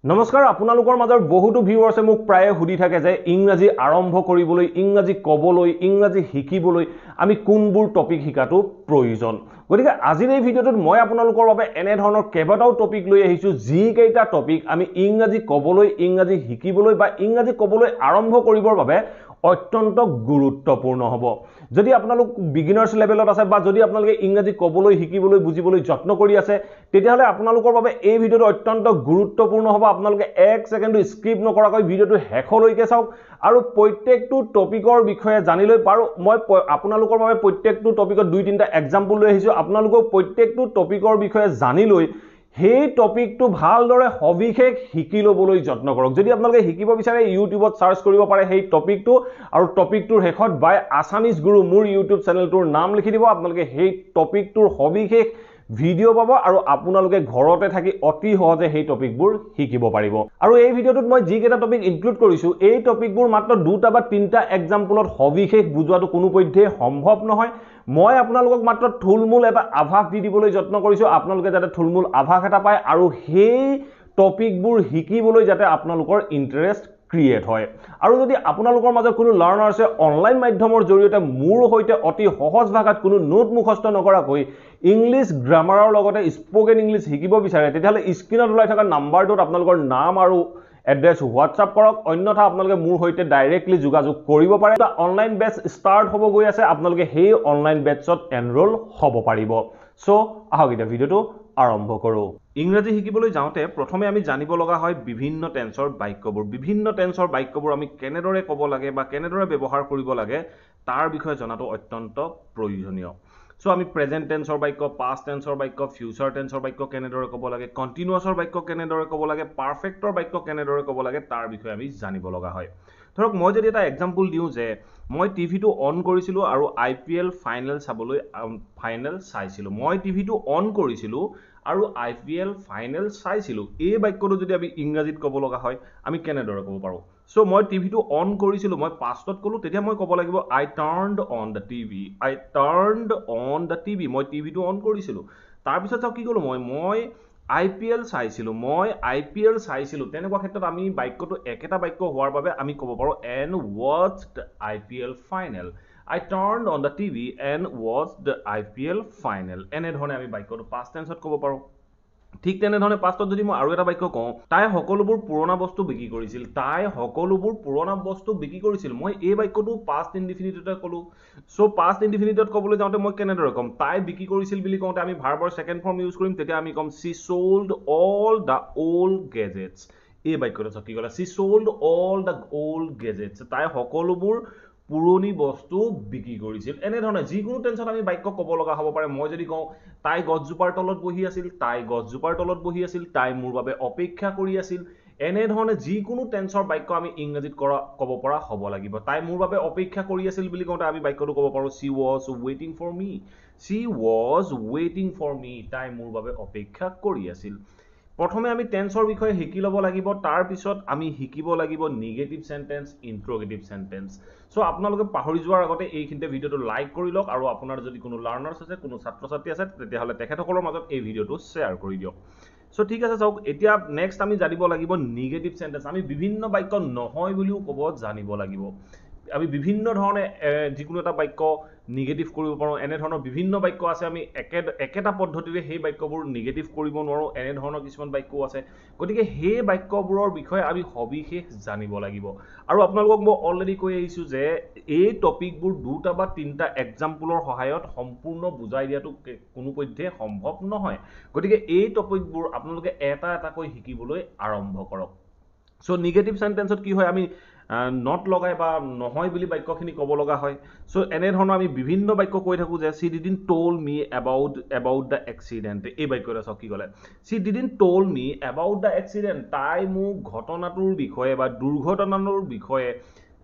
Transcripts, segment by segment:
নমস্কাৰ আপোনালোকৰ মাজৰ বহুতো ভিউৱাৰ্ছে মোক প্ৰায়ে সুধি থাকে যে ইংৰাজী আৰম্ভ কৰিবলৈ ইংৰাজী ক'বলৈ ইংৰাজী শিকিবলৈ আমি কোনবোৰ টপিক শিকাটো প্ৰয়োজন গতিকে আজিৰ এই ভিডিঅ'টোত মই আপোনালোকৰ বাবে এনে ধৰণৰ কেইবাটাও টপিক লৈ আহিছো যি কেইটা টপিক আমি ইংৰাজী ক'বলৈ ইংৰাজী শিকিবলৈ বা ইংৰাজী ক'বলৈ আৰম্ভ কৰিবৰ বাবে অত্যন্ত গুৰুত্বপূৰ্ণ হ'ব যদি আপোনালোক বিগিনাৰ্ছ লেভেলত আছে বা যদি আপোনালোকে ইংৰাজী ক'বলৈ শিকিবলৈ বুজিবলৈ যত্ন কৰি আছে তেতিয়াহলে আপোনালোকৰ বাবে এই ভিডিঅ'টো অত্যন্ত গুৰুত্বপূৰ্ণ হ'ব আপোনালোকে এক সেকেন্ড স্কিপ নকৰাকৈ ভিডিঅ'টো হেকলৈকে চাওক আৰু প্ৰত্যেকটো টপিকৰ বিষয়ে জানিলৈ পাৰো মই আপোনালোকৰ বাবে প্ৰত্যেকটো টপিকত দুই তিনটা এক্সাম্পল লৈ আহিছো আপোনালোকক প্ৰত্যেকটো টপিকৰ বিষয়ে জানিলৈ সেই টপিকটো ভালদৰে সবিশেষ শিকি লবলৈ যত্ন কৰক যদি আপোনালোকে শিকিব বিচাৰে ইউটিউবত সাৰ্চ কৰিব পাৰে সেই টপিকটো আৰু টপিকটোৰ হেকত বাই আসামিজ গুৰু মোৰ ইউটিউব চেনেলটোৰ নাম লিখি দিব আপোনালোকে সেই টপিকটোৰ সবিশেষ ভিডিঅ' পাব আৰু আপোনালোকে ঘৰতে থাকি অতি সহজে সেই টপিকবোৰ শিকিব পাৰিব আৰু এই ভিডিঅ'টোত মই যি কেইটা টপিক ইনক্লুড কৰিছো এই টপিকবোৰ মাত্ৰ দুটা বা তিনটা এক্সাম্পলত সবিশেষ বুজোৱাটো কোনোপধ্যে সম্ভৱ নহয় মই আপোনালোকক মাত্ৰ থুলমূল এটা আভাস দি দিবলৈ যত্ন কৰিছো আপোনালোকে যাতে থুলমূল আভাস এটা পায় আৰু সেই টপিকবোৰ শিকিবলৈ যাতে আপোনালোকৰ ইন্টাৰেষ্ট ক্ৰিয়েট হয় আৰু যদি আপোনালোকৰ মাজত কোনো লাৰ্নাৰ আছে অনলাইন মাধ্যমৰ জৰিয়তে মোৰ হৈতে অতি সহজ ভাষাত কোনো নোট মুখস্থ নকৰাকৈ ইংলিশ গ্ৰামাৰৰ লগতে স্পোকেন ইংলিশ শিকিব বিচাৰে তেতিয়াহলে স্ক্ৰিনত ওলাই থকা নাম্বাৰটোত আপোনালোকৰ নাম আৰু এড্ৰেছ হোৱাটছআপ কৰক অন্যথা আপোনালোকে মোৰ হৈতে ডাইৰেক্টলি যোগাযোগ কৰিব পাৰে এটা অনলাইন বেচ ষ্টাৰ্ট হ'ব গৈ আছে আপোনালোকে সেই অনলাইন বেচত এনৰোল হ'ব পাৰিব সো আহক এটা ভিডিঅটো আৰম্ভ কৰো ইংৰাজী শিকিবলৈ যাওঁতে প্ৰথমে আমি জানিব লগা হয় বিভিন্ন টেন্সৰ বাক্যবোৰ আমি কেনেদৰে ক'ব লাগে বা কেনেদৰে ব্যৱহাৰ কৰিব লাগে তাৰ বিষয়ে জনাটো অত্যন্ত প্ৰয়োজনীয় সো আমি প্ৰেজেন্ট টেন্সৰ বাক্য পাষ্ট টেন্সৰ বাক্য ফিউচাৰ টেন্সৰ বাক্য কেনেদৰে ক'ব লাগে কন্টিনিউয়াছৰ বাক্য কেনেদৰে ক'ব লাগে পাৰফেক্টৰ বাক্য কেনেদৰে ক'ব লাগে তাৰ বিষয়ে আমি জানিব লগা হয় ধৰক মই যদি এটা এক্সাম্পল দিওঁ যে মই টিভিটো অন কৰিছিলো আৰু আইপিএল ফাইনেল চাবলৈ ফাইনেল চাইছিলো মই টিভিটো অন কৰিছিলো আৰু আইপিএল ফাইনেল চাইছিলো এই বাক্যটো যদি আমি ইংৰাজীত ক'ব লগা হয় আমি কেনেদৰে ক'ব পাৰো সো মই টিভিটো অন কৰিছিলো মই পাষ্টত ক'লো তেতিয়া মই ক'ব লাগিব আই টাৰ্নড অন দ্য টিভি মই টিভিটো অন কৰিছিলো তাৰ পিছত কি ক'লো মই আইপিএল চাইছিলো তেনেকুৱা ক্ষেত্ৰত আমি বাক্যটো একেটা বাক্য হোৱাৰ বাবে আমি ক'ব পাৰো and watched IPL final I turned on the TV and watched the IPL final এনে ধৰণে আমি বাক্যটো past tenseত ক'ব পাৰো ঠিক তেনে ধৰণে পাষ্টত যদি মই আৰু এটা বাক্য কওঁ তাই সকলোবোৰ পুৰণা বস্তু বিক্ৰী কৰিছিল মই এই বাক্যটো past indefinite-ত ক'লো সো past indefinite-ত ক'বলৈ যাওঁতে মই কেনেদৰে ক'ম তাই বিক্ৰী কৰিছিল বুলি কওঁতে আমি ভাৰ্বৰ সেকেন্ড ফৰ্ম ইউজ কৰিম তেতিয়া আমি ক'ম she sold all the old gadgets এই বাক্যটো কি ক'লা she sold all the old gadgets তাই সকলোবোৰ পুৰণি বস্তু বিক্ৰী কৰিছিল এনে ধৰণে যিকোনো টেন্সত আমি বাক্য ক'ব লগা হ'ব পাৰে মই যদি কওঁ তাই গছজোপাৰ তলত বহি আছিল তাই মোৰ বাবে অপেক্ষা কৰি আছিল এনে ধৰণে যিকোনো টেন্সৰ বাক্য আমি ইংৰাজীত ক'ব পৰা হ'ব লাগিব তাই মোৰ বাবে অপেক্ষা কৰি আছিল বুলি কওঁতে আমি বাক্যটো ক'ব পাৰো she was waiting for me তাই মোৰ বাবে অপেক্ষা কৰি আছিল প্ৰথমে আমি টেন্সৰ বিষয়ে শিকি ল'ব লাগিব তাৰ পিছত আমি শিকিব লাগিব নেগেটিভ সেন্টেন্স ইন্ট্ৰোগেটিভ সেন্টেন্স সো আপোনালোকে পাহৰি যোৱাৰ আগতে এইখিনিতে ভিডিঅটো লাইক কৰি লওক আৰু আপোনাৰ যদি কোনো লাৰ্নাৰ্ছ আছে কোনো ছাত্ৰ-ছাত্ৰী আছে তেতিয়াহলে তেখেতসকলৰ মাজত এই ভিডিঅটো শেয়াৰ কৰি দিয়ক সো ঠিক আছে চাওক এতিয়া নেক্সট আমি জানিব লাগিব নেগেটিভ সেন্টেন্স আমি বিভিন্ন বাক্য নহয় বুলিও ক'ব জানিব লাগিব আমি বিভিন্ন ধৰণে যিকোনো এটা বাক্য নেগেটিভ কৰিব পাৰো এনে ধৰণৰ বিভিন্ন বাক্য আছে আমি একেটা পদ্ধতিৰে সেই বাক্যবোৰ নেগেটিভ কৰিব নোৱাৰো এনে ধৰণৰ কিছুমান বাক্য আছে গতিকে সেই বাক্যবোৰৰ বিষয়ে আমি সবিশেষ জানিব লাগিব আৰু আপোনালোকক মই অলৰেডি কৈ আহিছো যে এই টপিকবোৰ দুটা বা তিনটা এক্সাম্পলৰ সহায়ত সম্পূৰ্ণ বুজাই দিয়াটো কোনোপধ্যে সম্ভৱ নহয় গতিকে এই টপিকবোৰ আপোনালোকে এটা এটাকৈ শিকিবলৈ আৰম্ভ কৰক সো নেগেটিভ সেন্টেন্সত কি হয় আমি not লগাই বা নহয় বুলি বাক্যখিনি ক'ব লগা হয় সো এনে ধৰণৰ আমি বিভিন্ন বাক্য কৈ থাকো যে she didn't told me about the accident এই বাক্যটো চাওক কি ক'লে she didn't told me about the accident তাই মোক ঘটনাটোৰ বিষয়ে বা দুৰ্ঘটনাটোৰ বিষয়ে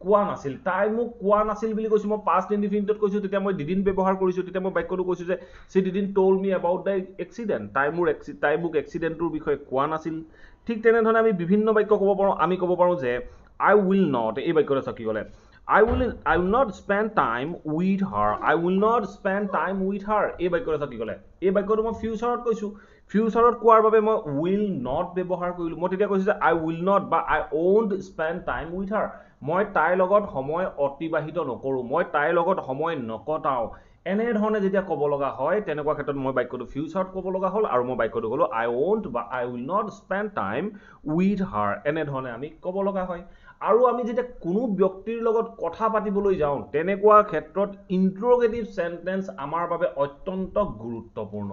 কোৱা নাছিল তাই মোক কোৱা নাছিল বুলি কৈছো মই past indefinite-ত কৈছো তেতিয়া মই didn't ব্যৱহাৰ কৰিছো তেতিয়া মই বাক্যটো কৈছো যে she didn't told me about the accident তাই মোক এক্সিডেন্টৰ বিষয়ে কোৱা নাছিল ঠিক তেনে ধৰণে আমি বিভিন্ন বাক্য ক'ব পাৰো আমি ক'ব পাৰো যে I will not এই বাক্যটো চাওক কি ক'লে I will not spend time with her এই বাক্যটো চাওক কি ক'লে এই বাক্যটো মই ফিউচাৰত কৈছো ফিউচাৰত কোৱাৰ বাবে মই উইল নট ব্যৱহাৰ কৰিলো মই তেতিয়া কৈছো যে আই উইল নট বা I won't spend time with her মই তাইৰ লগত সময় অতিবাহিত নকৰো মই তাইৰ লগত সময় নকটাও এনে ধৰণে যেতিয়া ক'ব লগা হয় তেনেকুৱা ক্ষেত্ৰত মই বাক্যটো ফিউচাৰত ক'ব লগা হ'ল আৰু মই বাক্যটো ক'লো আই ওন্ট বা I will not spend time with her এনে ধৰণে আমি ক'ব লগা হয় আৰু আমি যেতিয়া কোনো ব্যক্তিৰ লগত কথা পাতিবলৈ যাওঁ তেনেকুৱা ক্ষেত্ৰত ইন্টাৰোগেটিভ সেন্টেন্স আমাৰ বাবে অত্যন্ত গুৰুত্বপূৰ্ণ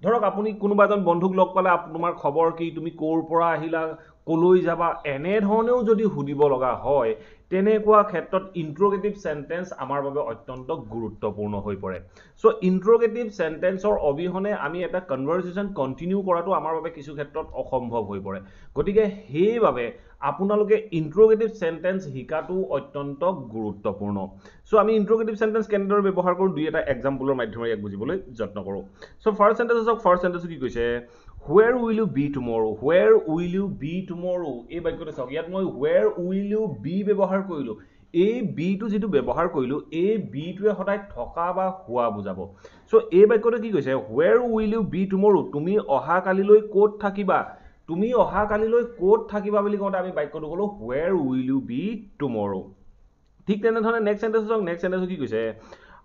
ধৰক আপুনি কোনোবা এজন বন্ধুক লগ পালে তোমাৰ খবৰ কি তুমি ক'ৰ পৰা আহিলা কলৈ যাবা এনে ধৰণেও যদি সুধিব লগা হয় তেনেকুৱা ক্ষেত্ৰত ইন্টাৰোগেটিভ সেন্টেন্স আমাৰ বাবে অত্যন্ত গুৰুত্বপূৰ্ণ হৈ পৰে সো ইন্টাৰোগেটিভ সেন্টেন্সৰ অবিহনে আমি এটা কনভাৰসেচন কন্টিনিউ কৰাটো আমাৰ বাবে কিছু ক্ষেত্ৰত অসম্ভৱ হৈ পৰে গতিকে সেইভাবে আপোনালোকে ইন্টাৰোগেটিভ সেন্টেন্স শিকাটো অত্যন্ত গুৰুত্বপূৰ্ণ সো আমি ইন্টাৰোগেটিভ সেন্টেন্স কেনেদৰে ব্যৱহাৰ কৰোঁ দুই এটা এক্সাম্পলৰ মাধ্যমেৰে ইয়াক বুজিবলৈ যত্ন কৰোঁ সো ফাৰ্স্ট সেন্টেন্স কি কৈছে Where will you be tomorrow? Where will you be tomorrow? এই বাক্যটো চাওক ইয়াত মই where will you be ব্যৱহাৰ কৰিলো এই be টো যেটো ব্যৱহাৰ কৰিলো এই be টোৱে সদায় থকা বা হোৱা বুজাব সো এই বাক্যটো কি কৈছে where will you be tomorrow তুমি অহা কালিলৈ ক'ত থাকিবা তুমি অহা কালিলৈ ক'ত থাকিবা বুলি কওঁতে আমি বাক্যটো ক'লো where will you be tomorrow ঠিক তেনে ধৰণে নেক্সট সেন্টেন্স কি কৈছে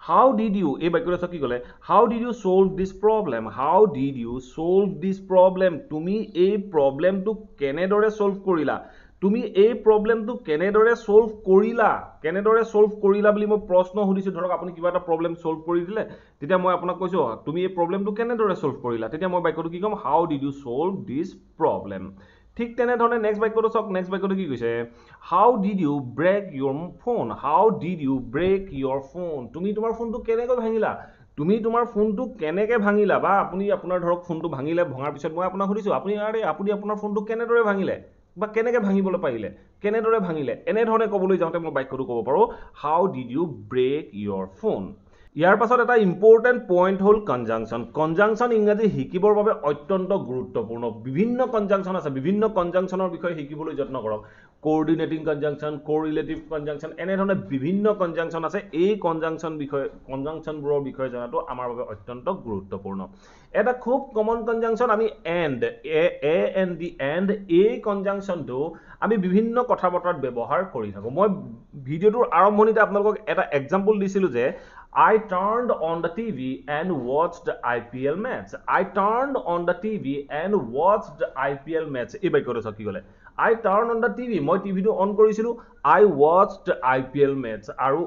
How did you এই বাক্যটো চাওক কি ক'লে How did you solve this problem? How did you solve this problem? তুমি এই প্ৰবলেমটো কেনেদৰে সলভ কৰিলা তুমি এই প্ৰবলেমটো কেনেদৰে সলভ কৰিলা বুলি মই প্ৰশ্ন সুধিছো ধৰক আপুনি কিবা এটা প্ৰবলেম সলভ কৰি দিলে তেতিয়া মই আপোনাক কৈছো তুমি এই প্ৰবলেমটো কেনেদৰে সলভ কৰিলা তেতিয়া মই বাক্যটো কি ক'ম How did you solve this problem? ঠিক তেনে ধৰণে নেক্সট বাক্যটো চাওক নেক্সট বাক্যটো কি কৈছে How did you break your phone? How did you break your phone? তুমি তোমাৰ ফোনটো কেনেকৈ ভাঙিলা তুমি তোমাৰ ফোনটো কেনেকৈ ভাঙিলা বা আপুনি আপোনাৰ ধৰক ফোনটো ভাঙিলে ভঙাৰ পিছত মই আপোনাক সুধিছো আপুনি আপোনাৰ ফোনটো কেনেদৰে ভাঙিলে বা কেনেকৈ ভাঙিবলৈ পাৰিলে কেনেদৰে ভাঙিলে এনে ধৰণে ক'বলৈ যাওঁতে মই বাক্যটো ক'ব পাৰো How did you break your phone? ইয়াৰ পাছত এটা ইম্পৰ্টেন্ট পইণ্ট হ'ল কনজাংচন ইংৰাজী শিকিবৰ বাবে অত্যন্ত গুৰুত্বপূৰ্ণ বিভিন্ন কনজাংচন আছে বিভিন্ন কনজাংচনৰ বিষয়ে শিকিবলৈ যত্ন কৰক কোঅৰ্ডিনেটিং কনজাংচন কোৰিলেটিভ কনজাংচন এনে ধৰণে বিভিন্ন কনজাংচন আছে এই কনজাংচনবোৰৰ বিষয়ে জনাটো আমাৰ বাবে অত্যন্ত গুৰুত্বপূৰ্ণ এটা খুব কমন কনজাংচন আমি এণ্ড এই কনজাংচনটো আমি বিভিন্ন কথা বতৰাত ব্যৱহাৰ কৰি থাকো মই ভিডিওটোৰ আৰম্ভণিতে আপোনালোকক এটা এক্সাম্পল দিছিলো যে I turned on the TV and watched IPL match. I turned on the TV and watched IPL match. এই বাক্যটো চাওক কি ক'লে I turned on the TV. মই টিভিটো অন কৰিছিলো I watched IPL match. আৰু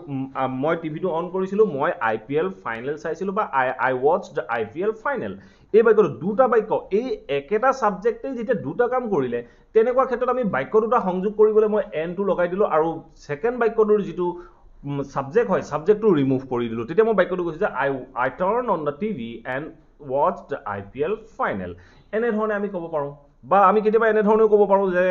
মই টিভিটো অন কৰিছিলো মই IPL ফাইনেল চাইছিলো বা I watched IPL ফাইনেল এই বাক্যটো দুটা বাক্য এই একেটা সাবজেক্টে যেতিয়া দুটা কাম কৰিলে তেনেকুৱা ক্ষেত্ৰত আমি বাক্য দুটা সংযোগ কৰিবলৈ মই n টো লগাই দিলো আৰু সেকেন্ড বাক্যটোৰ যেটো subject হয় subjectটো ৰিমুভ কৰি দিলো তেতিয়া মই বাক্যটো কৈছো যে I turned on the TV and watched IPL final এনে ধৰণে আমি ক'ব পাৰো বা আমি কেতিয়াবা এনে ধৰণেও ক'ব পাৰো যে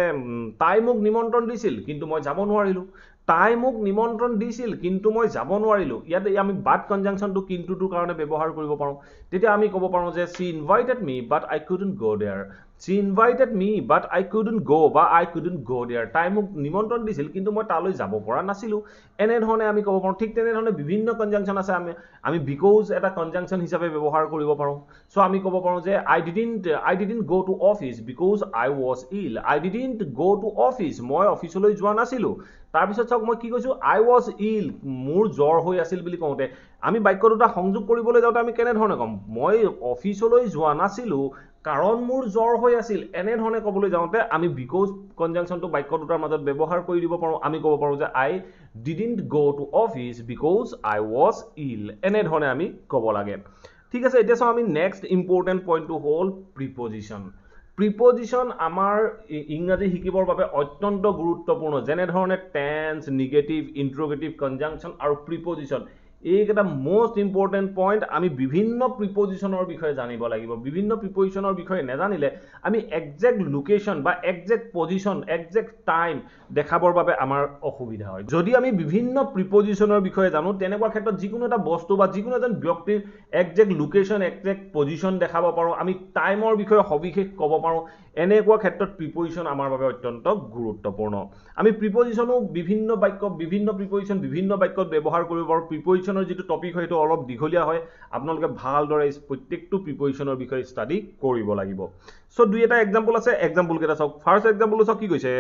তাই মোক নিমন্ত্ৰণ দিছিল কিন্তু মই যাব নোৱাৰিলো তাই মোক নিমন্ত্ৰণ দিছিল কিন্তু মই যাব নোৱাৰিলো ইয়াতে আমি বাট কনজাংচনটো কিন্তুটোৰ কাৰণে ব্যৱহাৰ কৰিব পাৰো তেতিয়া আমি ক'ব পাৰো যে she invited me but I couldn't go there she invited me but I couldn't go বা I couldn't go there তাই মোক নিমন্ত্ৰণ দিছিল কিন্তু মই তালৈ যাব পৰা নাছিলো এনে ধৰণে আমি ক'ব পাৰো ঠিক তেনে ধৰণে বিভিন্ন কনজাংচন আছে আমি because এটা কনজাংচন হিচাপে ব্যৱহাৰ কৰিব পাৰো সো আমি ক'ব পাৰো যে I didn't go to office because I was ill I didn't go to office মই অফিচলৈ যোৱা নাছিলো তাৰ পিছত চাওক মই কি কৈছো I was ill মোৰ জ্বৰ হৈ আছিল বুলি কওঁতে আমি বাক্য দুটা সংযোগ কৰিবলৈ যাওঁতে আমি কেনে ধৰণে কম মই অফিচলৈ যোৱা নাছিলো কাৰণ মোৰ জ্বৰ হৈ আছিল এনে ধৰণে ক'বলৈ যাওঁতে আমি because কনজাংচনটো বাক্য দুটাৰ মাজত ব্যৱহাৰ কৰি দিব পাৰো আমি ক'ব পাৰো যে I didn't go to office because I was ill এনে ধৰণে আমি ক'ব লাগে ঠিক আছে এতিয়া চাও আমি নেক্সট ইম্পৰ্টেন্ট পইণ্টটো হ'ল প্ৰিপজিশন আমাৰ ইংৰাজী শিকিবৰ বাবে অত্যন্ত গুৰুত্বপূৰ্ণ যেনে ধৰণে টেন্স নিগেটিভ ইন্টাৰোগেটিভ কনজাংচন আৰু প্ৰিপজিশন এইকেইটা মোস্ট ইম্পৰ্টেন্ট পইণ্ট আমি বিভিন্ন প্ৰিপজিশনৰ বিষয়ে জানিব লাগিব বিভিন্ন প্ৰিপজিশনৰ বিষয়ে নেজানিলে আমি এক্সাক্ট লোকেশন বা এক্সাক্ট পজিশন এক্সাক্ট টাইম দেখাবৰ বাবে আমাৰ অসুবিধা হয় যদি আমি বিভিন্ন প্ৰিপজিশনৰ বিষয়ে জানো তেনেকুৱা ক্ষেত্ৰত যিকোনো এটা বস্তু বা যিকোনো এজন ব্যক্তিৰ এক্সাক্ট লোকেশন এক্সাক্ট পজিশন দেখাব পাৰো আমি টাইমৰ বিষয়ে সবিশেষ ক'ব পাৰো এনেকুৱা ক্ষেত্ৰত প্ৰিপজিশন আমাৰ বাবে অত্যন্ত গুৰুত্বপূৰ্ণ আমি প্ৰিপজিশনো বিভিন্ন বাক্য বিভিন্ন প্ৰিপজিশন বিভিন্ন বাক্যত ব্যৱহাৰ কৰিব পাৰোঁ প্ৰিপজিশনৰ যেটো টপিক হয় এটো অলপ দীঘলীয়া হয় আপোনালোকে ভালদৰে প্ৰত্যেকটো প্ৰিপজিশনৰ বিষয়ে ষ্টাডি কৰিব লাগিব সো দুই এটা এক্সাম্পল আছে এক্সাম্পল কেটা চাওক ফাৰ্স্ট এক্সাম্পল চাওক কি কৈছে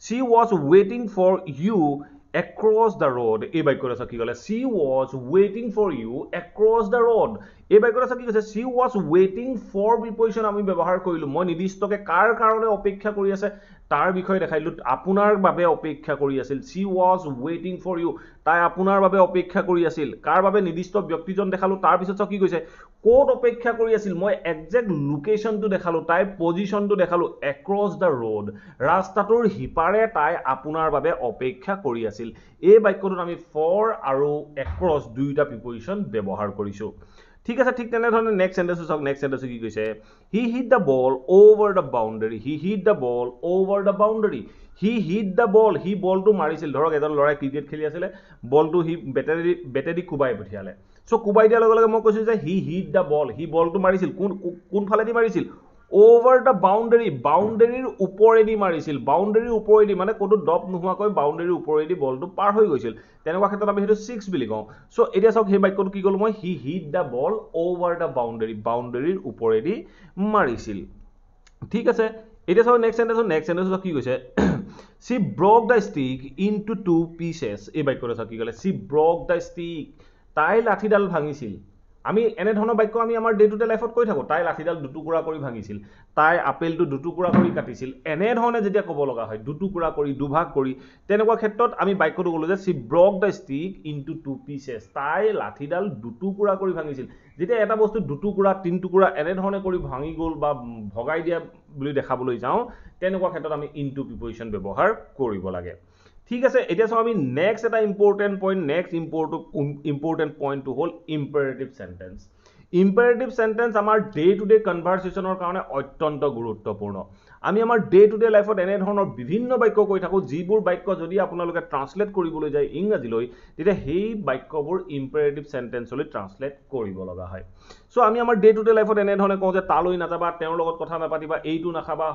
she was waiting for you across the road এই বাক্যটো আছে কি কলে she was waiting for you across the road এই বাক্যটো আছে কি কৈছে she was waiting for প্ৰিপজিশন আমি ব্যৱহাৰ কৰিলো মই নিৰ্দিষ্টকে কাৰ কাৰণে অপেক্ষা কৰি আছে তাৰ বিষয়ে দেখাইলো আপোনাৰ বাবে অপেক্ষা কৰি আছিল she was waiting for you তাই আপোনাৰ বাবে অপেক্ষা কৰি আছিল কাৰ বাবে নিৰ্দিষ্ট ব্যক্তিজন দেখালো তাৰ পিছত কি কৈছে কোড অপেক্ষা কৰি আছিল মই এক্সাক্ট লোকেশনটো দেখালো তাই পজিশনটো দেখালো across the road ৰাস্তাটোৰ হিপাৰে তাই আপোনাৰ বাবে অপেক্ষা কৰি আছিল এই বাক্যটোত আমি for আৰু across দুইটা প্ৰিপজিশন ব্যৱহাৰ কৰিছো ঠিক আছে ঠিক তেনে ধৰণে নেক্সট সেন্টেন্স চাওক নেক্সট সেন্টেন্স কি কৈছে he hit the ball over the boundary he hit the ball over the boundary he hit the ball he বলটো মাৰিছিল ধৰক এজন লৰাই ক্ৰিকেট খেলি আছিল বলটো হি বেটেদি কুবাই পঠিয়ালে সো কুবাই দিয়াৰ লগে লগে মই কৈছো যে he hit the ball he বলটো মাৰিছিল কোন ফালেদি মাৰিছিল over the boundary boundaryৰ ওপৰেদি মাৰিছিল boundaryৰ ওপৰেদি মানে কোনো ডপ নোহোৱাকৈ boundaryৰ ওপৰেদি বলটো পাৰ হৈ গৈছিল তেনেকুৱা ক্ষেত্ৰত আমি হেতু 6 বুলি কওঁ সো এতিয়া চাওক হে বাক্যটো কি কল মই he hit the ball over the boundary boundaryৰ ওপৰেদি মাৰিছিল ঠিক আছে এতিয়া চাওক নেক্সট সেন্টেন্স কি কৈছে she broke the stick into two pieces এই বাক্যটো চাওক কি কলে she broke the stick তাই লাঠিডাল ভাঙিছিল আমি এনে ধৰণৰ বাক্য আমি আমাৰ ডে টু ডে লাইফত কৈ থাকো তাই লাঠিডাল দুটুকুৰা কৰি ভাঙিছিল তাই আপেলটো দুটুকুৰা কৰি কাটিছিল এনে ধৰণে যেতিয়া ক'ব লগা হয় দুটুকুৰা কৰি দুভাগ কৰি তেনেকুৱা ক্ষেত্ৰত আমি বাক্যটো কলো যে she broke the stick into two pieces তাই লাঠিডাল দুটুকুৰা কৰি ভাঙিছিল যেতিয়া এটা বস্তু দুটুকুৰা তিন টুকুৰা এনে ধৰণে কৰি ভাঙি গল বা ভগাই দিয়া বুলি দেখাবলৈ যাওঁ তেনেকুৱা ক্ষেত্ৰত আমি into প্ৰিপজিশন ব্যৱহাৰ কৰিব লাগে ঠিক আছে এতিয়া চাও আমি নেক্সট এটা ইম্পৰ্টেন্ট পইণ্ট নেক্সট ইম্পৰ্টেন্ট পইণ্টটো হল ইম্পেৰেটিভ সেন্টেন্স ইম্পেৰেটিভ সেন্টেন্স আমাৰ ডে টু ডে কনভাৰসেচনৰ কাৰণে অত্যন্ত গুৰুত্বপূৰ্ণ আমি আমাৰ ডে টু ডে লাইফত এনে ধৰণৰ বিভিন্ন বাক্য কৈ থাকো যিবোৰ বাক্য যদি আপোনালোকে ট্ৰান্সলেট কৰিবলৈ যায় ইংৰাজীলৈ তেতিয়া সেই বাক্যবোৰ ইম্পেৰেটিভ সেন্টেন্সলৈ ট্ৰান্সলেট কৰিব লগা হয় সো আমি আমাৰ ডে টু ডে লাইফত এনে ধৰণে কওঁ যে তালৈ নাযাবা তেওঁৰ লগত কথা নাপাতিবা এইটো নাখাবা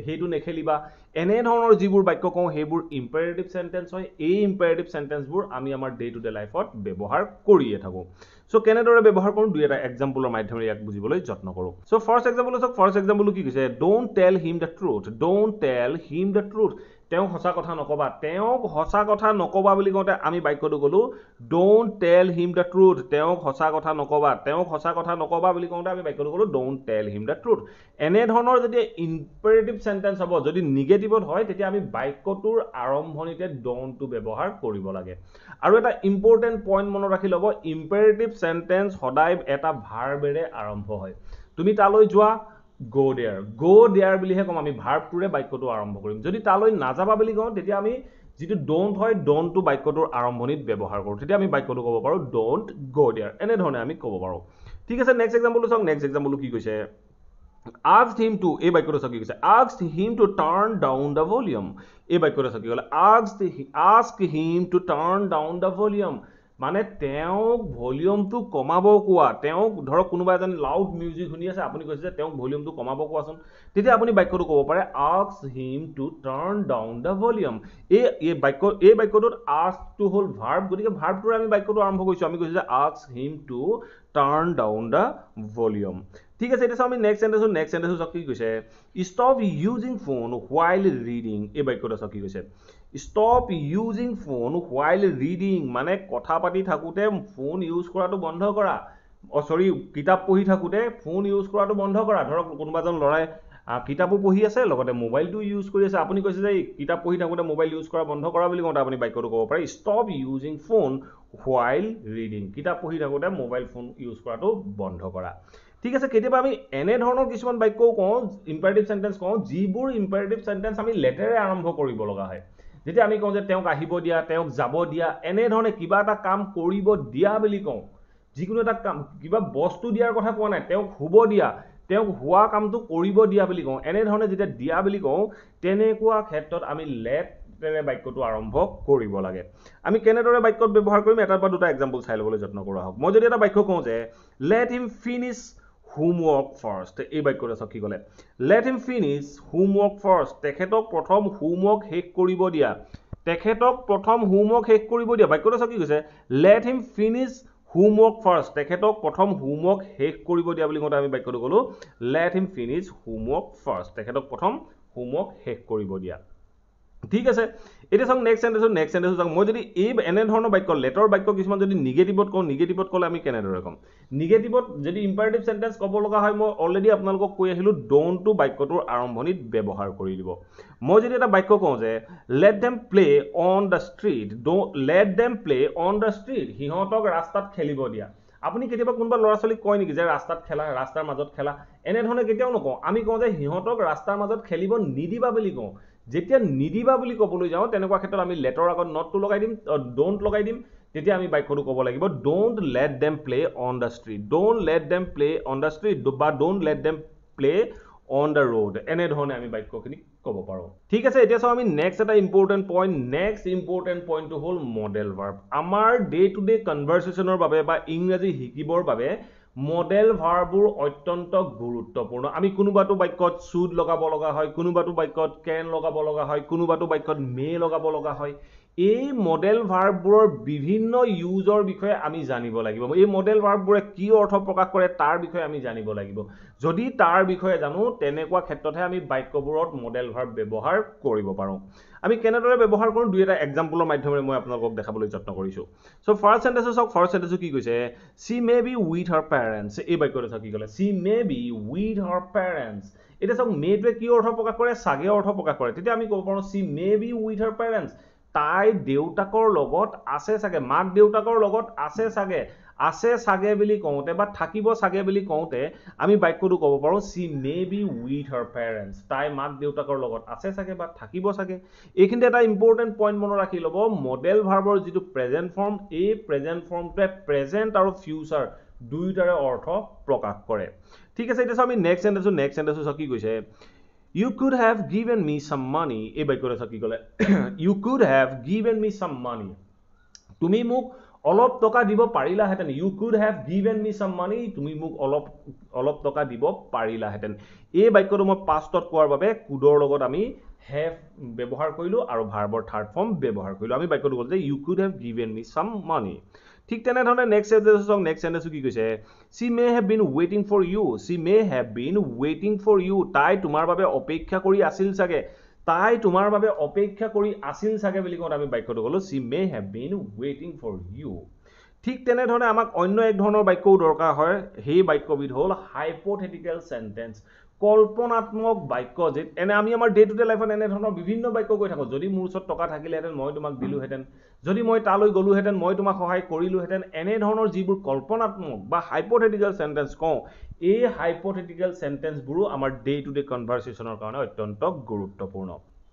হেইটো নেখেলিবা এনে ধৰণৰ যিবোৰ বাক্য কওঁ সেইবোৰ ইম্পেৰেটিভ সেন্টেন্স হয় এই ইম্পেৰেটিভ সেন্টেন্সবোৰ আমি আমাৰ ডে টু ডে লাইফত ব্যৱহাৰ কৰিয়ে থাকো সো কেনেদৰে ব্যৱহাৰ কৰোঁ দুই এটা এক্সাম্পলৰ মাধ্যমেৰে ইয়াক বুজিবলৈ যত্ন কৰোঁ সো ফাৰ্স্ট এক্সাম্পল কি কৈছে don't tell him the truth তেওঁ সঁচা কথা নকবা বুলি কওঁতে আমি বাক্যটো গলো don't tell him the truth তেওঁ সঁচা কথা নকবা বুলি কওঁতে আমি বাক্যটো গলো don't tell him the truth এনে ধৰণৰ যদি ইম্পেৰেটিভ সেন্টেন্স হ'ব যদি নিগেটিভত হয় তেতিয়া আমি বাক্যটোৰ আৰম্ভণিতে ডোন্টটো ব্যৱহাৰ কৰিব লাগে আৰু এটা ইম্পৰ্টেন্ট পইণ্ট মনত ৰাখি লব ইম্পেৰেটিভ সেন্টেন্স সদায় এটা ভাৰ্বেৰে আৰম্ভ হয় তুমি তালৈ যোৱা go there বুলিহে কম আমি ভাৰ্বটোৰে বাক্যটো আৰম্ভ কৰিম যদি তালৈ নাযাবা বুলি কওঁ তেতিয়া আমি যেটো ডোন্ট হয় ডোন্টটো বাক্যটোৰ আৰম্ভণিত ব্যৱহাৰ কৰোঁ তেতিয়া আমি বাক্যটো ক'ব পাৰো ডোন্ট go there এনে ধৰণে আমি ক'ব পাৰো ঠিক আছে নেক্সট এক্সাম্পলটো চাওক নেক্সট এক্সাম্পলটো কি কৈছে asked him to এই বাক্যটো চাওক কি কৈছে asked him to turn down the volume এই বাক্যটো চাওক কি ক'লে ask him to turn down the volume মানে তেওঁক ভলিউমটো কমাব কোৱা তেওঁক ধৰক কোনোবা এজন লাউড মিউজিক শুনি আছে আপুনি কৈছে যে তেওঁক ভলিউমটো কমাব কোৱাচোন তেতিয়া আপুনি বাক্যটো ক'ব পাৰে ask him to turn down the volume এই বাক্যটোত ask টো হল ভাৰ্ব গতিকে ভাৰ্বটোৰে আমি বাক্যটো আৰম্ভ কৰিছো আমি কৈছো যে ask him to turn down the volume ঠিক আছে এটা আমি নেক্সট সেন্টেন্স কি কৈছে stop using phone while reading এই বাক্যটো কি কৈছে stop using phone while reading মানে কথা পাতি থাকোতে ফোন ইউজ কৰাটো বন্ধ কৰা কিতাপ পঢ়ি থাকোতে ফোন ইউজ কৰাটো বন্ধ কৰা ধৰক কোনোবাজন লৰাই কিতাপও পঢ়ি আছে লগতে মোবাইলটো ইউজ কৰি আছে আপুনি কৈছে যে কিতাপ পঢ়ি থাকোতে মোবাইল ইউজ কৰা বন্ধ কৰা বুলি কওঁতে আপুনি বাক্যটো ক'ব পাৰে stop using phone while reading কিতাপ পঢ়ি থাকোতে মোবাইল ফোন ইউজ কৰাটো বন্ধ কৰা ঠিক আছে কেতিয়াবা আমি এনে ধৰণৰ কিছুমান বাক্যও কওঁ ইম্পেৰেটিভ সেন্টেন্স কওঁ যিবোৰ ইম্পেৰেটিভ সেন্টেন্স আমি লেটাৰে আৰম্ভ কৰিব লগা হয় যেতিয়া আমি কওঁ যে তেওঁক আহিব দিয়া তেওঁক যাব দিয়া এনে ধৰণে কিবা এটা কাম কৰিব দিয়া বুলি কওঁ যিকোনো এটা কাম কিবা বস্তু দিয়াৰ কথা কোৱা নাই তেওঁক শুব দিয়া তেওঁক হোৱা কামটো কৰিব দিয়া বুলি কওঁ এনে ধৰণে যেতিয়া দিয়া বুলি কওঁ তেনেকুৱা ক্ষেত্ৰত আমি লেটাৰে বাক্যটো আৰম্ভ কৰিব লাগে আমি কেনেদৰে বাক্যত ব্যৱহাৰ কৰিম এটা বা দুটা এক্সাম্পল চাই লবলৈ যত্ন কৰা হওক মই যদি এটা বাক্য কওঁ যে let him finish homework first এই বাক্যটো চাওক কি ক'লে let him finish homework first তেখেতক প্ৰথম homework শেষ কৰিব দিয়া তেখেতক প্ৰথম homework শেষ কৰিব দিয়া বাক্যটো চাওক কি কৈছে let him finish homework first তেখেতক প্ৰথম homework শেষ কৰিব দিয়া বুলি কওঁতে আমি বাক্যটো ক'লো let him finish homework first তেখেতক প্ৰথম homework শেষ কৰিব দিয়া ঠিক আছে এটা সং নেক্সট সেন্টেন্স যাক মই যদি এই এনে ধৰণৰ বাক্য লেটৰ বাক্য কিছুমান যদি নিগেটিভত কওঁ নিগেটিভত ক'লে আমি কেনেদৰে কম নিগেটিভত যদি ইম্পাৰেটিভ সেন্টেন্স ক'ব লগা হয় মই অলৰেডি আপোনালোকক কৈ আহিলো ডোন্ট টু বাক্যটোৰ আৰম্ভণিত ব্যৱহাৰ কৰি দিব মই যদি এটা বাক্য কওঁ যে let them play on the street let them play on the street হিহঁতক ৰাস্তাত খেলিব দিয়া আপুনি কেতিয়াবা কোনবা ল'ৰা ছোৱালীক কয় নেকি যে ৰাস্তাত খেলা ৰাস্তাৰ মাজত খেলা এনে ধৰণে কেতিয়াও নকওঁ আমি কওঁ যে হিহঁতক ৰাস্তাৰ মাজত খেলিব নিদিবা বুলি কওঁ যেতিয়া নিদিবা বুলি ক'বলৈ যাওঁ তেনেকুৱা ক্ষেত্ৰত আমি লেটৰ আগত নট টু লগাই দিম ডোন্ট লগাই দিম তেতিয়া আমি বাক্যটো ক'ব লাগিব don't let them play on the street don't let them play on the street বা don't let them play on the road এনে ধৰণে আমি বাক্যখিনি ক'ব পাৰোঁ ঠিক আছে এতিয়া চাওঁ আমি নেক্সট এটা ইম্পৰ্টেণ্ট পইণ্টটো হ'ল মডেল ভাৰ্ব আমাৰ ডে টু ডে কনভাৰচেশ্যনৰ বাবে বা ইংৰাজী শিকিবৰ বাবে মডেল ভাৰ্ববোৰ অত্যন্ত গুৰুত্বপূৰ্ণ আমি কোনোবাটো বাক্যত শুড লগাব লগা হয় কোনোবাটো বাক্যত কেন লগাব লগা হয় কোনোবাটো বাক্যত মে লগাব লগা হয় এই মডেল ভাৰ্ববোৰৰ বিভিন্ন ইউজৰ বিষয়ে আমি জানিব লাগিব এই মডেল ভাৰ্ববোৰে কি অৰ্থ প্ৰকাশ কৰে তাৰ বিষয়ে আমি জানিব লাগিব যদি তাৰ বিষয়ে জানো তেনেকুৱা ক্ষেত্ৰতহে আমি বাক্যবোৰত মডেল ভাৰ্ব ব্যৱহাৰ কৰিব পাৰোঁ আমি কেনেদৰে ব্যৱহাৰ কৰোঁ দুই এটা এক্সাম্পলৰ মাধ্যমেৰে মই আপোনালোকক দেখাবলৈ যত্ন কৰিছোঁ সো ফাৰ্ষ্ট সেন্টেন্স চাওক ফাৰ্ষ্ট সেন্টেন্স কি কৈছে she may be with her parents এই বাক্যটো চাওক কি ক'লে she may be with her parents এটা চাওক মেটোৱে কি অৰ্থ প্ৰকাশ কৰে সাগে অৰ্থ প্ৰকাশ কৰে তেতিয়া আমি ক'ব পাৰোঁ she may be with her parents তাই দেউতাকৰ লগত আছে সাগে মাক দেউতাকৰ লগত আছে সাগে বুলি কওঁতে বা থাকিব সাগে বুলি কওঁতে আমি বাক্যটো ক'ব পাৰোঁ she may be with her parents তাই মাক দেউতাকৰ লগত আছে সাগে বা থাকিব সাগে এইখিনিতে এটা ইম্পৰ্টেন্ট পইণ্ট মনত ৰাখি ল'ব মডেল ভাৰ্বৰ যিটো প্ৰেজেন্ট ফৰ্ম এই প্ৰেজেন্ট ফৰ্মটোৱে প্ৰেজেন্ট আৰু ফিউচাৰ দুইটাৰে অৰ্থ প্ৰকাশ কৰে ঠিক আছে এতিয়া আমি নেক্সট সেন্টেন্স কি কৈছে You could have given me some money এই বাক্যটো চাওক কি ক'লে You could have given me some money তুমি মোক অলপ টকা দিব পাৰিলাহেঁতেন You could have given me some money তুমি মোক অলপ টকা দিব পাৰিলাহেঁতেন এই বাক্যটো মই পাষ্টত কোৱাৰ বাবে কুডৰ লগত আমি have ব্যৱহাৰ কৰিলো আৰু ভাৰ্বৰ থাৰ্ড ফৰ্ম ব্যৱহাৰ কৰিলো আমি বাক্যটো ক'ল যে You could have given me some money ঠিক তেনে ধৰণে নেক্সট সেন্টেন্স কি কৈছে she may have been waiting for you তাই তোমাৰ বাবে অপেক্ষা কৰি আছিল সাগে বুলি কওঁতে আমি বাক্যটো ক'লো she may have been waiting for you ঠিক তেনে ধৰণে আমাক অন্য এক ধৰণৰ বাক্যও দৰকাৰ হয় সেই বাক্যবিধ হ'ল হাইপোথেটিকেল সেন্টেন্স কল্পনাত্মক বাক্য যে এনে আমি আমাৰ ডে টু ডে লাইফত এনে ধৰণৰ বিভিন্ন বাক্য কৈ থাকো যদি মোৰ ওচৰত টকা থাকিলেহেঁতেন মই তোমাক দিলোহেঁতেন যদি মই তালৈ গলোহেঁতেন মই তোমাক সহায় কৰিলোহেঁতেন এনে ধৰণৰ যিবোৰ কল্পনাত্মক বা হাইপোথেটিকেল সেন্টেন্স কওঁ এই হাইপোথেটিকেল সেন্টেন্সবোৰো আমাৰ ডে টু ডে কনভাৰচেশ্যনৰ কাৰণে অত্যন্ত গুৰুত্বপূৰ্ণ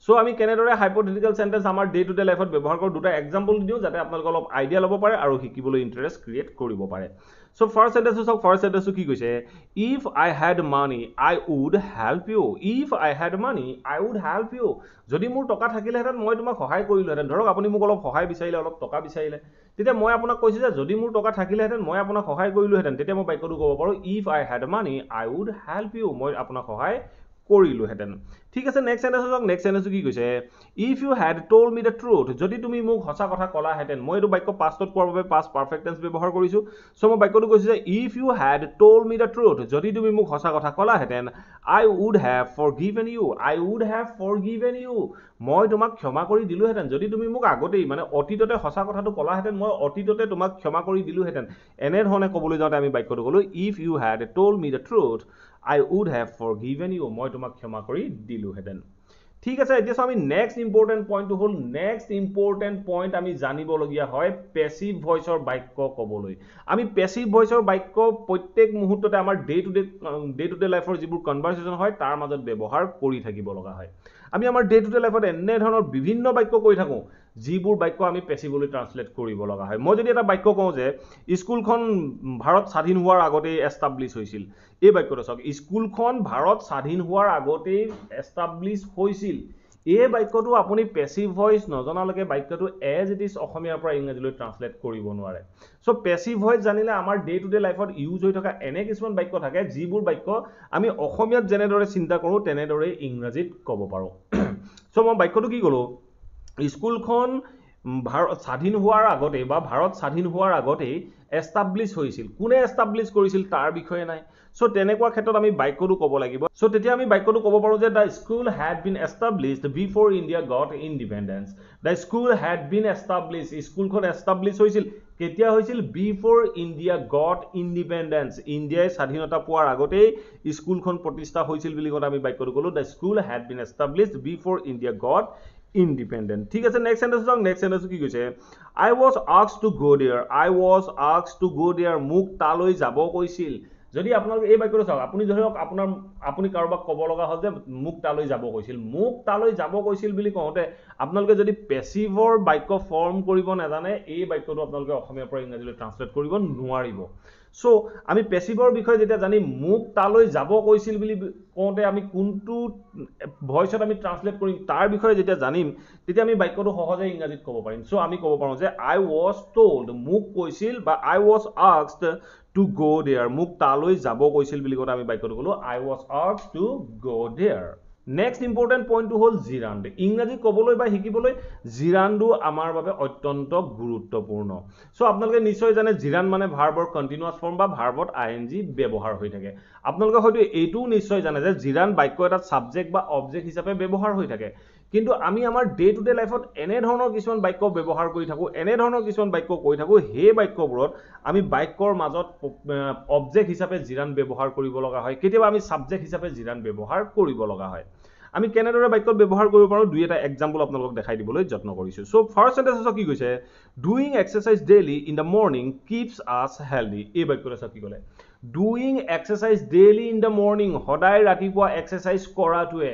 সো আমি কেনেদৰে হাইপোথেটিকেল সেন্টেন্স আমাৰ ডে টু ডে লাইফত ব্যৱহাৰ কৰোঁ দুটা এক্সাম্পল দিওঁ যাতে আপোনালোকে অলপ আইডিয়া ল'ব পাৰে আৰু শিকিবলৈ ইন্টাৰেষ্ট ক্ৰিয়েট কৰিব পাৰে সো ফাৰ্ষ্ট সেন্টেন্স কি কৈছে if I had money I would help you যদি মোৰ টকা থাকিলেহেঁতেন মই তোমাক সহায় কৰিলোহেঁতেন ধৰক আপুনি মোক অলপ সহায় বিচাৰিলে অলপ টকা বিচাৰিলে তেতিয়া মই আপোনাক কৈছো যে যদি মোৰ টকা থাকিলেহেঁতেন মই আপোনাক সহায় কৰিলোহেঁতেন তেতিয়া মই বাক্যটো ক'ব পাৰোঁ if I had money I would help you মই আপোনাক সহায় কৰিলোহেঁতেন ঠিক আছে নেক্সট সেন্টেন্স কি কৈছে if you had told me the truth যদি তুমি মোক সঁচা কথা ক'লাহেঁতেন মই এইটো বাক্য পাষ্টত কোৱাৰ বাবে পাষ্ট পাৰফেক্ট টেন্স ব্যৱহাৰ কৰিছো সো মই বাক্যটো কৈছো যে if you had told me the truth যদি তুমি মোক সঁচা কথা ক'লাহেঁতেন I would have forgiven you মই তোমাক ক্ষমা কৰি দিলোহেঁতেন যদি তুমি মোক আগতেই মানে অতীততে সঁচা কথাটো ক'লাহেঁতেন মই অতীততে তোমাক ক্ষমা কৰি দিলোহেঁতেন এনে ধৰণে ক'বলৈ যাওঁতে আমি বাক্যটো ক'লো if you had told me the truth I would have forgiven you মই তোমাক ক্ষমা কৰি দিলোহেঁতেন ঠিক আছে এতিয়া আমি নেক্সট ইম্পৰ্টেন্ট পইণ্ট আমি জানিবলগীয়া হয় পেসিভ ভইচৰ বাক্য ক'বলৈ আমি পেসিভ ভইচৰ বাক্য প্ৰত্যেক মুহূৰ্ততে আমাৰ ডে টু ডে লাইফৰ যিবোৰ কনভাৰচেশ্যন হয় তাৰ মাজত ব্যৱহাৰ কৰি থাকিব লগা হয় আমি আমাৰ ডে টু ডে লাইফত এনে ধৰণৰ বিভিন্ন বাক্য কৈ থাকোঁ যিবোৰ বাক্য আমি পেসিভলি ট্ৰান্সলেট কৰিব লগা হয় মই যদি এটা বাক্য কওঁ যে স্কুলখন ভাৰত স্বাধীন হোৱাৰ আগতেই এষ্টাব্লিছ হৈছিল এই বাক্যটো চাওক স্কুলখন ভাৰত স্বাধীন হোৱাৰ আগতেই এষ্টাব্লিছ হৈছিল এই বাক্যটো আপুনি পেসিভ ভয়েস নজনালৈকে বাক্যটো এজ ইট ইজ অসমীয়াৰ পৰা ইংৰাজীলৈ ট্ৰান্সলেট কৰিব নোৱাৰে সো পেসিভ ভয়েস জানিলে আমাৰ ডে টু ডে লাইফত ইউজ হৈ থকা এনে কিছুমান বাক্য থাকে যিবোৰ বাক্য আমি অসমীয়াত যেনেদৰে চিন্তা কৰোঁ তেনেদৰে ইংৰাজীত ক'ব পাৰোঁ সো মই বাক্যটো কি ক'লো স্কুলখন ভাৰত স্বাধীন হোৱাৰ আগতে বা ভাৰত স্বাধীন হোৱাৰ আগতে এস্টাবলিশ হৈছিল কোনে এস্টাবলিশ কৰিছিল তাৰ বিষয়ে নাই সো তেনেকুৱা ক্ষেত্ৰত আমি বাক্যটো ক'ব লাগিব সো তেতিয়া আমি বাক্যটো ক'ব পাৰোঁ যে the school had been established before India got independence the school had been established স্কুলখন এস্টাবলিশ হৈছিল কেতিয়া হৈছিল before India got independence ইণ্ডিয়াই স্বাধীনতা পোৱাৰ আগতেই স্কুলখন প্ৰতিষ্ঠা হৈছিল বুলি কৈ আমি বাক্যটো ক'লো the school had been established before India got independent ঠিক আছে নেক্সট সেন্টেন্স চাওক নেক্সট সেন্টেন্স কি কৈছে I was asked to go there I was asked to go there মোক তালৈ যাব কৈছিল যদি আপোনালোকে এই বাক্যটো চাওক আপুনি ধৰক আপুনি কাৰোবাক ক'ব লগা হ'ল যে মোক তালৈ যাব কৈছিল বুলি কওঁতে আপোনালোকে যদি পেসিভৰ বাক্য ফৰ্ম কৰিব নাজানে এই বাক্যটো আপোনালোকে অসমীয়াৰ পৰা ইংৰাজীলৈ ট্ৰান্সলেট কৰিব নোৱাৰিব সো আমি পেসিভৰ বিষয়ে যেতিয়া জানি মোক তালৈ যাব কৈছিল বুলি কওঁতে আমি কোনটো ভয়েসত আমি ট্ৰান্সলেট কৰিম তাৰ বিষয়ে যেতিয়া জানিম তেতিয়া আমি বাক্যটো সহজে ইংৰাজীত ক'ব পাৰিম সো আমি ক'ব পাৰোঁ যে I was told মোক কৈছিল বা I was asked to go there মোক তালৈ যাব কৈছিল বুলি কৈ আমি বাক্যটো ক'লো I was asked to go there next important পইণ্টটো হ'ল জিৰান্ড ইংৰাজী ক'বলৈ বা শিকিবলৈ জিৰান্ডো আমাৰ বাবে অত্যন্ত গুৰুত্বপূৰ্ণ সো আপোনালোকে নিশ্চয় জানে জিৰান্ড মানে ভাৰ্বৰ কন্টিনিউয়াছ ফৰ্ম বা ভাৰ্বত আইএনজি ব্যৱহাৰ হৈ থাকে আপোনালোকে হয়তো এইটোও নিশ্চয় জানে যে জিৰান্ড বাক্য এটা সাবজেক্ট বা অবজেক্ট হিচাপে ব্যৱহাৰ হৈ থাকে কিন্তু আমি আমাৰ ডে টু ডে লাইফত এনে ধৰণৰ কিছুমান বাক্য ব্যৱহাৰ কৰি থাকো এনে ধৰণৰ কিছুমান বাক্য কৈ থাকো হে বাক্যবোৰত আমি বাক্যৰ মাজত অবজেক্ট হিচাপে জিৰান্ড ব্যৱহাৰ কৰিব লগা হয় কেতিয়াবা আমি সাবজেক্ট হিচাপে জিৰান্ড ব্যৱহাৰ কৰিব লগা হয় আমি কেনেদৰে বাক্যত ব্যৱহাৰ কৰিব পাৰো দুই এটা এক্সাম্পল আপোনালোকক দেখাই দিবলৈ যত্ন কৰিছো সো ফাৰ্স্ট সেন্টেন্সত কি কৈছে doing exercise daily in the morning keeps আস হেলদি এই বাক্যটো কি ক'লে doing exercise daily in the morning সদায় ৰাতিপুৱা এক্সাৰসাইজ কৰাটোৱে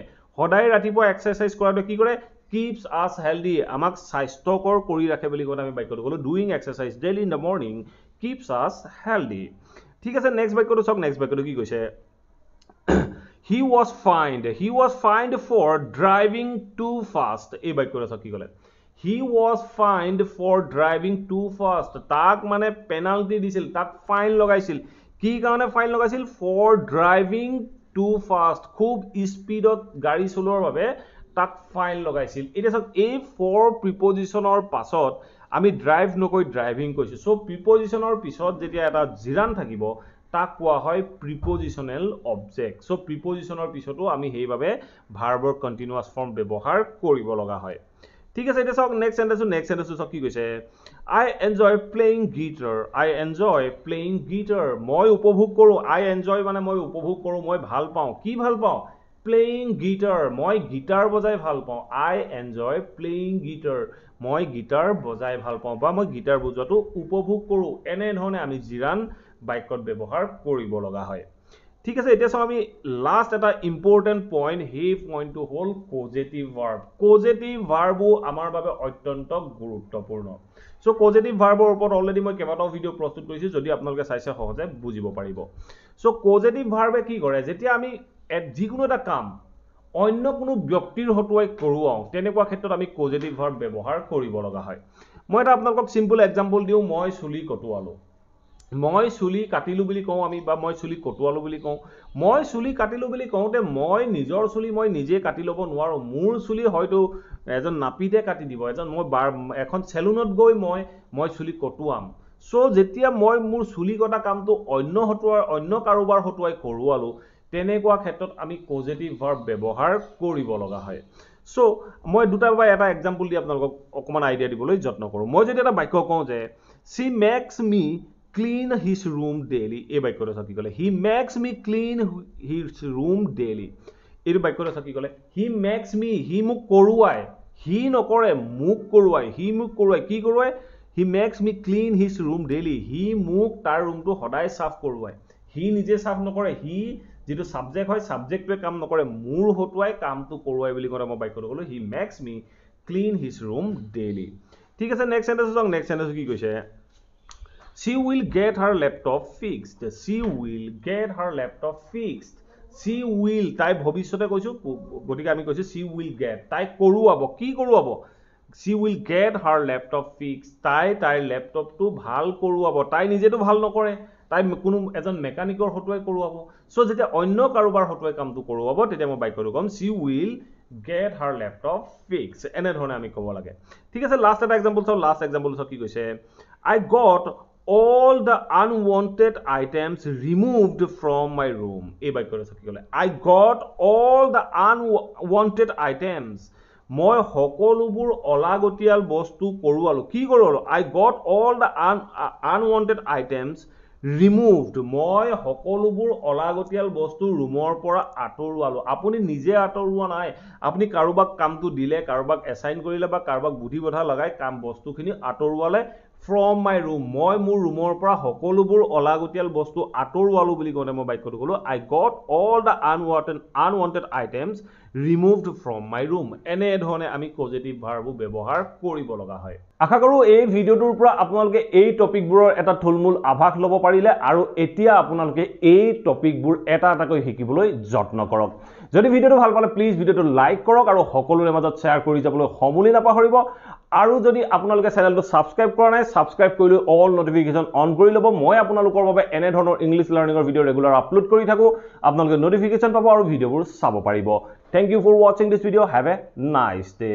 কি কৰে keeps us healthy আমাক স্বাস্থ্যকৰ কৰি ৰাখে বুলি কৈ আমি বাক্যটো ক'লো doing exercise daily in the morning keeps us healthy ঠিক আছে নেক্সট বাক্যটো চাওক নেক্সট বাক্যটো কি কৈছে he was fined for driving too fast এই বাক্যটো চাওক কি ক'লে he was fined for driving too fast তাক মানে পেনাল্টি দিছিল তাক ফাইন লগাইছিল কি কাৰণে ফাইন লগাইছিল for driving too fast খুব স্পিডত গাড়ী চলোৱাৰ বাবে তাক ফাইন লগাইছিল এটা সব এই ফৰ প্ৰিপজিশনৰ পাছত আমি ড্ৰাইভ নকৈ ড্ৰাইভিং কৈছো সো প্ৰিপজিশনৰ পিছত যেতিয়া এটা জিৰান থাকিব তাক কোৱা হয় প্ৰিপজিশনেল অবজেক্ট সো প্ৰিপজিশনৰ পিছতো আমি হেইভাবে ভাৰ্বৰ কন্টিনিউয়াছ ফৰ্ম ব্যৱহাৰ কৰিব লগা হয় ঠিক আছে এটা সব নেক্সট সেন্টেন্স সব কি কৈছে I enjoy playing guitar মই উপভোগ কৰো I enjoy মানে মই উপভোগ কৰো মই ভাল পাওঁ কি ভাল পাওঁ playing guitar মই গিটাৰ বজাই ভাল পাওঁ I enjoy playing guitar মই গিটাৰ বজাই ভাল পাওঁ বা মই গিটাৰ বজোৱাটো উপভোগ কৰো এনে ধৰণে আমি জিৰান বাক্যত ব্যৱহাৰ কৰিব লগা হয় ঠিক আছে এতিয়া চাও আমি লাষ্ট এটা ইম্পৰ্টেন্ট পইণ্ট হে পইণ্টটো হ'ল কজেটিভ ভাৰ্বও আমাৰ বাবে অত্যন্ত গুৰুত্বপূৰ্ণ সো কজেটিভ ভাৰ্বৰ ওপৰত অলৰেডি মই কেইবাটাও ভিডিও প্ৰস্তুত কৰিছো যদি আপোনালোকে চাইছে সহজে বুজিব পাৰিব সো কজেটিভ ভাৰ্বে কি কৰে যেতিয়া আমি যিকোনো এটা কাম অন্য কোনো ব্যক্তিৰ হতুৱাই কৰোৱাও তেনেকুৱা ক্ষেত্ৰত আমি কজেটিভ ভাৰ্ব ব্যৱহাৰ কৰিব লগা হয় মই এটা আপোনালোকক সিম্পল এক্সাম্পল দিও মই চুলি কটুৱালো মই চুলি কাটিলো বুলি কওঁ আমি বা মই চুলি কটুৱালো বুলি কওঁ মই চুলি কাটিলো বুলি কওঁতে মই নিজৰ চুলি মই নিজে কাটি ল'ব নোৱাৰো মোৰ চুলি হয়তো এজন নাপিতে কাটি দিব এজন মই এখন সেলুনত গৈ মই চুলি কটুৱাম সো যেতিয়া মই মোৰ চুলি কটা কামটো অন্য কাৰোবাৰ হতুৱাই কৰোৱালো তেনেকুৱা ক্ষেত্ৰত আমি পজিটিভ ভাৰ্ব ব্যৱহাৰ কৰিব লগা হয় সো মই দুটা বা এটা এক্সাম্পল দি আপোনালোকক অকমান আইডিয়া দিবলৈ যত্ন কৰো মই যদি এটা বাক্য কওঁ যে she makes me clean his room daily এই বাক্যটো কি ক'লে he makes me clean his room daily এই বাক্যটো কি ক'লে he makes me he মোক কৰোৱায় he নকৰে মোক কৰোৱায় কি কৰোৱায় he makes me clean his room daily he মোক তাৰ ৰুমটো সদায় সাফ কৰোৱায় he নিজে সাফ নকৰে he যেটো সাবজেক্ট হয় সাবজেক্টটোৱে কাম নকৰে মোৰ হতুৱাই কামটো কৰোৱায় বুলি কৈ মই বাক্যটো ক'লো he makes me clean his room daily ঠিক আছে নেক্সট সেন্টেন্স কি কৈছে She will get her laptop fixed. she will তাই ভৱিষ্যতে কৈছো গতিকে আমি কৈছো she will get তাই কৰোৱাব কি কৰোৱাব she will get her laptop fixed তাই তাইৰ ল্যাপটপটো ভাল কৰোৱাব তাই নিজেটো ভাল নকৰে তাই কোনো এজন মেকানিকৰ হতুৱাই কৰোৱাব সো যেতিয়া অন্য কাৰোবাৰ হতুৱাই কামটো কৰোৱাব তেতিয়া মই বাইকটো কম she will get her laptop fixed এনে ধৰণে আমি ক'ব লাগে ঠিক আছে লাষ্ট এটা एग्जांपल চাও কি কৈছে I got all the unwanted items removed from my room এই বাক্যটো কি ক'লে I got all the unwanted items মই সকলোবোৰ অলাগতিয়াল বস্তু কৰোৱালো কি কৰোৱালো I got all the unwanted items removed মই সকলোবোৰ অলাগতিয়াল বস্তু ৰুমৰ পৰা আঁতৰোৱালো আপুনি নিজে আঁতৰোৱা নাই আপুনি কাৰোবাক কামটো দিলে কাৰোবাক এসাইন কৰিলে বা কাৰোবাক বুদ্ধি বধা লগাই কাম বস্তুখিনি আঁতৰোৱালে from my room মই মোৰ ৰুমৰ পৰা সকলোবোৰ অলাগতিয়াল বস্তু আঁতৰোৱালো বুলি কোনে মই বাক্যটো ক'লো I got all the unwanted items removed from my room এনে ধৰণে আমি পজিটিভ ভাৰ্বো ব্যৱহাৰ কৰিব লগা হয় আশা কৰো এই ভিডিওটোৰ পৰা আপোনালোকে এই টপিকবোৰৰ এটা থুলমূল আভাস ল'ব পাৰিলে আৰু এতিয়া আপোনালোকে এই টপিকবোৰ এটা এটাকৈ শিকিবলৈ যত্ন কৰক যদি ভিডিওটো ভাল পালে প্লিজ ভিডিওটো লাইক কৰক আৰু সকলোৰে মাজত শেয়াৰ কৰি যাবলৈ সমুলি নাপাহৰিব আৰু যদি আপোনালোকে চেনেলটো সাবস্ক্ৰাইব কৰা নাই সাবস্ক্ৰাইব কৰি অল নোটিফিকেশন অন কৰি ল'ব মই আপোনালোকৰ বাবে এনে ধৰণৰ ইংলিশ লাৰ্নিংৰ ভিডিও ৰেগুলাৰ আপলোড কৰি থাকো আপোনালোকে নোটিফিকেশন পাব আৰু ভিডিওবোৰ চাব পাৰিব thank you for watching this video have a nice day